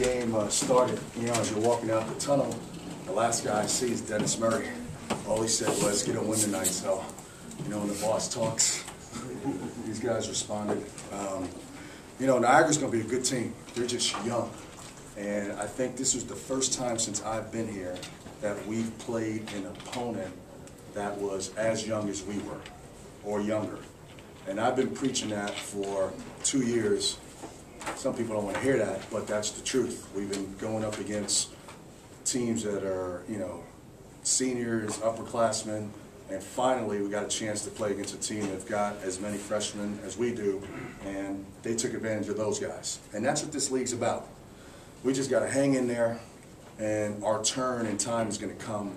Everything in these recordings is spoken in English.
game started, as you're walking out the tunnel, the last guy I see is Dennis Murray. All he said was, get a win tonight. So, when the boss talks, these guys responded. Niagara's going to be a good team. They're just young. And I think this was the first time since I've been here that we've played an opponent that was as young as we were, or younger. And I've been preaching that for 2 years. Some people don't want to hear that, but that's the truth. We've been going up against teams that are, seniors, upperclassmen, and finally we got a chance to play against a team that's got as many freshmen as we do, and they took advantage of those guys. And that's what this league's about. We just got to hang in there, and our turn and time is going to come,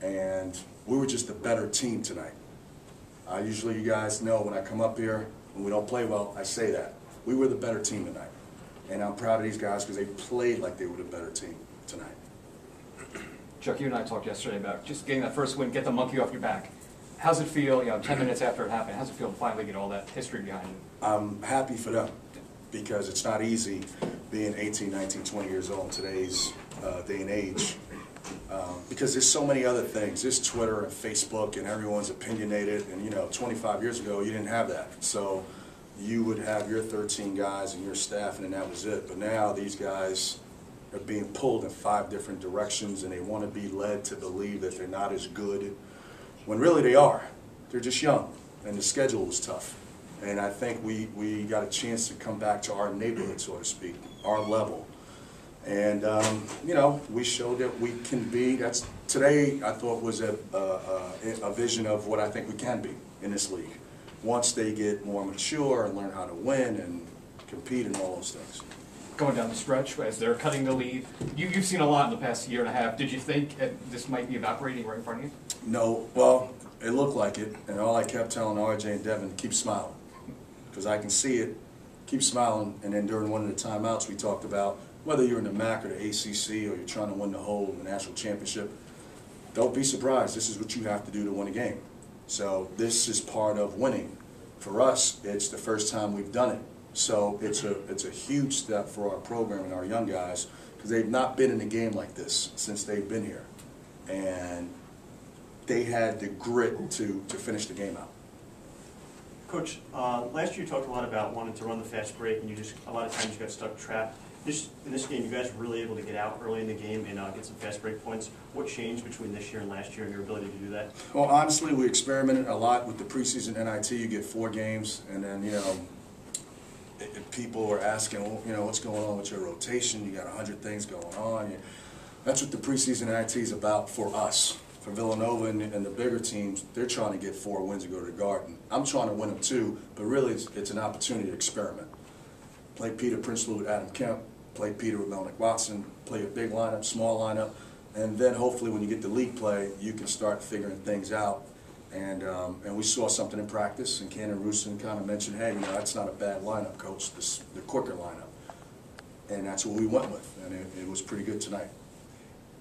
and we were just a better team tonight. Usually you guys know when I come up here, when we don't play well, I say that. We were the better team tonight. And I'm proud of these guys because they played like they were the better team tonight. Chuck, you and I talked yesterday about just getting that first win, get the monkey off your back. How's it feel, 10 minutes after it happened, how's it feel to finally get all that history behind you? I'm happy for them because it's not easy being 18, 19, 20 years old in today's day and age. Because there's so many other things. There's Twitter and Facebook and everyone's opinionated, and 25 years ago you didn't have that. So you would have your 13 guys and your staff, and then that was it. But now these guys are being pulled in 5 different directions, and they want to be led to believe that they're not as good when really they are. They're just young, and the schedule was tough. And I think we got a chance to come back to our neighborhood, so to speak, our level. And, we showed that we can be. Today I thought was a vision of what I think we can be in this league once they get more mature and learn how to win and compete and all those things. Going down the stretch, as they're cutting the lead, you've seen a lot in the past year and a half. Did you think this might be evaporating right in front of you? No. Well, it looked like it, and all I kept telling RJ and Devin, keep smiling, because I can see it. Keep smiling. And then during one of the timeouts we talked about, whether you're in the MAC or the ACC or you're trying to win the whole national championship, don't be surprised. This is what you have to do to win a game. So this is part of winning. For us, it's the first time we've done it. So it's a huge step for our program and our young guys because they've not been in a game like this since they've been here. And they had the grit to finish the game out. Coach, last year you talked a lot about wanting to run the fast break, and a lot of times you got stuck trapped. In this game, you guys were really able to get out early in the game and get some fast break points. What changed between this year and last year and your ability to do that? Well, honestly, we experimented a lot with the preseason NIT. You get 4 games, and then, people are asking, well, what's going on with your rotation? You got 100 things going on. That's what the preseason NIT is about for us. For Villanova and the bigger teams, they're trying to get 4 wins and go to the Garden. I'm trying to win them too, but really it's an opportunity to experiment. Play Peter Princeton with Adam Kemp, play Peter with Melnick Watson, play a big lineup, small lineup, and then hopefully when you get to league play, you can start figuring things out. And we saw something in practice, and Candon and Rusin kind of mentioned, hey, that's not a bad lineup, Coach, the quicker lineup. And that's what we went with, and it was pretty good tonight.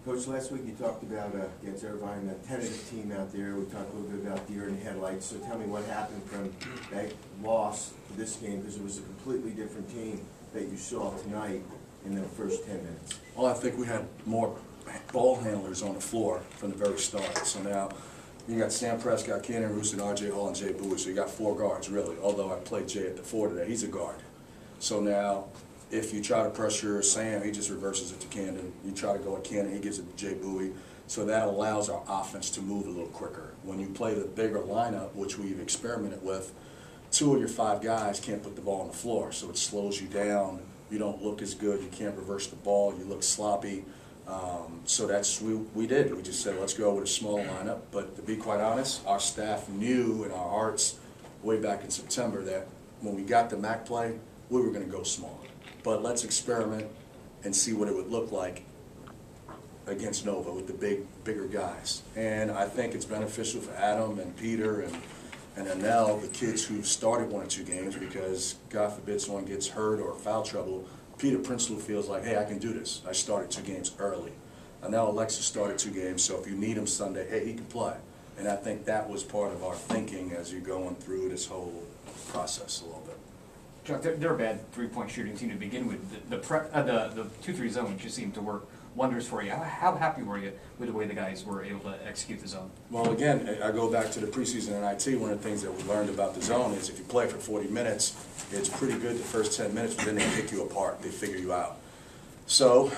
Coach, last week you talked about against Irvine, a tentative team out there. We talked a little bit about deer in the headlights. So tell me what happened from that loss to this game, because it was a completely different team that you saw tonight in the first 10 minutes. Well, I think we had more ball handlers on the floor from the very start. So now you got Sam Prescott, Candon, Rusin, R.J. Hall, and Jay Bowie. So you got 4 guards, really, although I played Jay at the 4 today. He's a guard. So now if you try to pressure Sam, he just reverses it to Candon. You try to go at Candon, he gives it to Jay Bowie. So that allows our offense to move a little quicker. When you play the bigger lineup, which we've experimented with, 2 of your 5 guys can't put the ball on the floor, so it slows you down. You don't look as good. You can't reverse the ball. You look sloppy. So that's what we did. We just said, let's go with a small lineup. But to be quite honest, our staff knew in our hearts way back in September that when we got the MAC play, we were going to go small. But let's experiment and see what it would look like against Nova with the bigger guys. And I think it's beneficial for Adam and Peter and Anel, the kids who started 1 or 2 games, because God forbid someone gets hurt or foul trouble. Peter Princeton feels like, hey, I can do this. I started 2 games early. Now Alexis started 2 games, so if you need him Sunday, hey, he can play. And I think that was part of our thinking as you're going through this whole process a little bit. Chuck, they're a bad three-point shooting team to begin with. The 2-3 zone just seemed to work wonders for you. How happy were you with the way the guys were able to execute the zone? Well, again, I go back to the preseason in IT. One of the things that we learned about the zone is if you play for 40 minutes, it's pretty good the first 10 minutes, but then they pick you apart. They figure you out. So,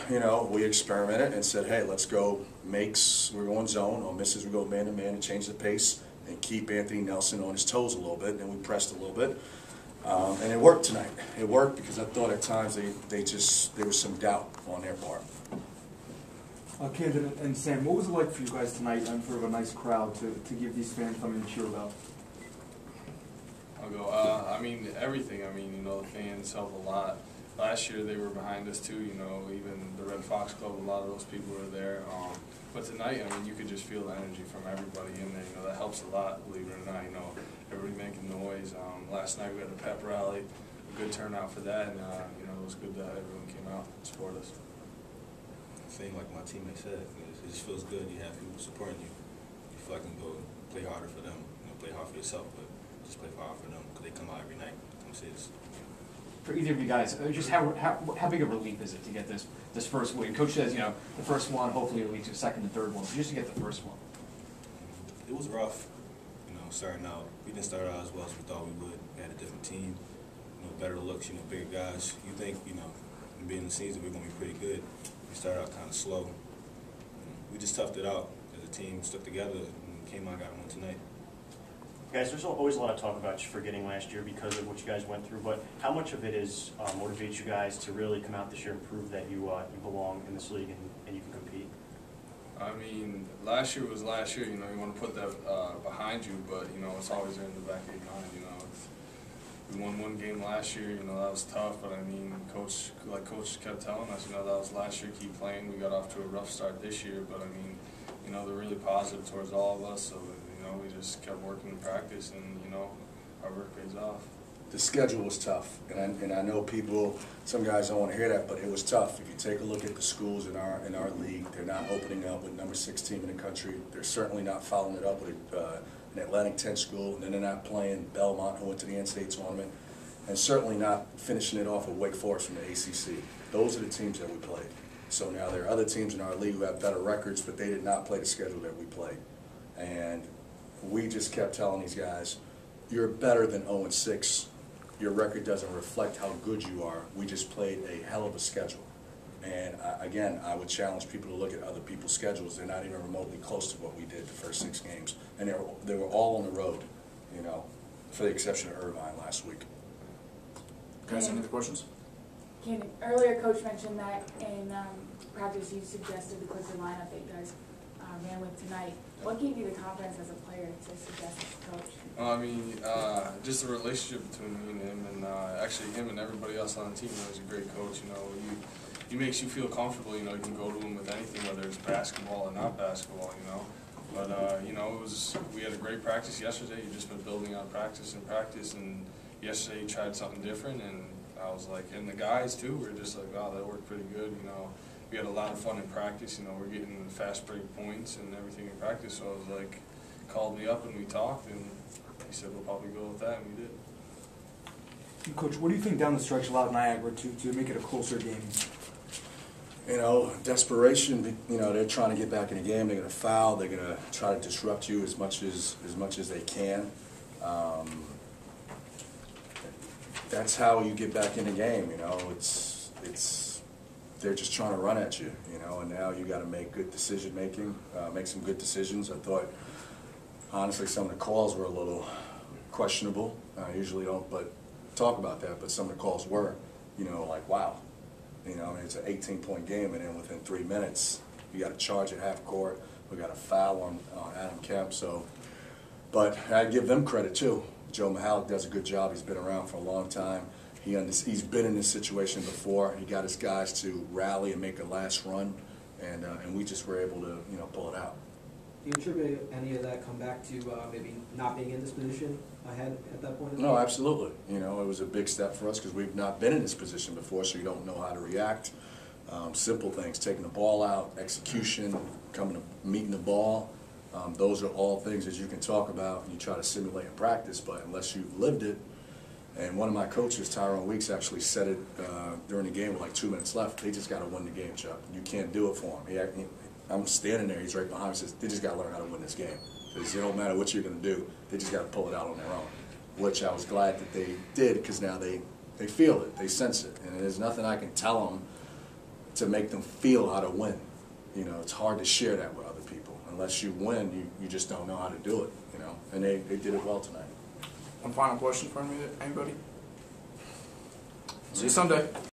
we experimented and said, hey, let's go makes, we're going zone, or misses, we go man-to-man and change the pace and keep Anthony Nelson on his toes a little bit, and we pressed a little bit. And it worked tonight. It worked because I thought at times there was some doubt on their part. Candon and Sam, what was it like for you guys tonight in front of a nice crowd to give these fans something to cheer about? I'll go. I mean, everything. I mean, the fans help a lot. Last year they were behind us too. Even the Red Fox Club, a lot of those people were there. But tonight, I mean, you could just feel the energy from everybody in there. That helps a lot, believe it or not. Everybody making noise. Last night we had a pep rally, a good turnout for that, and it was good that everyone came out and support us. Same like my teammate said, it just feels good. You have people supporting you. You feel like you can go play harder for them. Play hard for yourself, but just play hard for them because they come out every night. Come see us. For either of you guys, just how big a relief is it to get this first win? Coach says, the first one, hopefully it leads to a second and third one, but just to get the first one. It was rough, starting out. We didn't start out as well as we thought we would. We had a different team, better looks, bigger guys. You think, being in the season, we're going to be pretty good. We started out kind of slow. We just toughed it out as a team, stuck together, and came out and got one tonight. Guys, there's always a lot of talk about you forgetting last year because of what you guys went through, but how much of it is motivates you guys to really come out this year and prove that you belong in this league and you can compete? I mean, last year was last year. You want to put that behind you, but it's always there in the back of your mind. We won one game last year. That was tough, but I mean, coach kept telling us, that was last year. Keep playing. We got off to a rough start this year, but I mean, they're really positive towards all of us. So we just kept working in practice, and our work pays off. The schedule was tough, and I know some guys don't want to hear that, but it was tough. If you take a look at the schools in our league, they're not opening up with number 6 team in the country. They're certainly not following it up with an Atlantic 10 school, and then they're not playing Belmont, who went to the NCAA tournament, and certainly not finishing it off with Wake Forest from the ACC. Those are the teams that we played. So now there are other teams in our league who have better records, but they did not play the schedule that we played. And we just kept telling these guys, you're better than 0-6. Your record doesn't reflect how good you are. We just played a hell of a schedule. And again, I would challenge people to look at other people's schedules. They're not even remotely close to what we did the first 6 games. And they were all on the road, for the exception of Irvine last week. Guys, any other questions? Candon, earlier Coach mentioned that in practice you suggested the quicker lineup that you guys ran with tonight. What gave you the confidence as a player to suggest this to Coach? I mean, just the relationship between me and him, and actually him and everybody else on the team. He's a great coach. He makes you feel comfortable. You can go to him with anything, whether it's basketball or not basketball. But we had a great practice yesterday. You've just been building on practice, and yesterday he tried something different, and I was like, and the guys too, we were just like, wow, that worked pretty good. We had a lot of fun in practice. We're getting fast break points and everything in practice. So I was like, called me up and we talked, and he said we'll probably go with that, and we did. Coach, what do you think down the stretch allowed Niagara to make it a closer game? Desperation. They're trying to get back in the game. They're going to foul. They're going to try to disrupt you as much as they can. That's how you get back in the game. They're just trying to run at you. And now you got to make good decision making, make some good decisions. I thought, honestly, some of the calls were a little questionable. I usually don't, but talk about that. But some of the calls were, like wow. It's an 18-point game, and then within 3 minutes, you got a charge at half court. We got a foul on Adam Kemp. But I give them credit too. Joe Mahalik does a good job. He's been around for a long time. He's been in this situation before. He got his guys to rally and make a last run, and we just were able to pull it out. Do you attribute any of that come back to maybe not being in this position ahead at that point? No, absolutely. It was a big step for us because we've not been in this position before, so you don't know how to react. Simple things, taking the ball out, execution, meeting the ball. Those are all things that you can talk about and you try to simulate in practice, but unless you've lived it, And one of my coaches, Tyrone Weeks, actually said it during the game with like 2 minutes left. They just got to win the game, Chuck. You can't do it for them. I'm standing there. He's right behind me. He says, they just got to learn how to win this game. Because it don't matter what you're going to do. They just got to pull it out on their own. Which I was glad that they did, because now they feel it. They sense it. And there's nothing I can tell them to make them feel how to win. You know, it's hard to share that with other people. Unless you win, you just don't know how to do it, you know. And they did it well tonight. One final question for me, anybody? See you Sunday.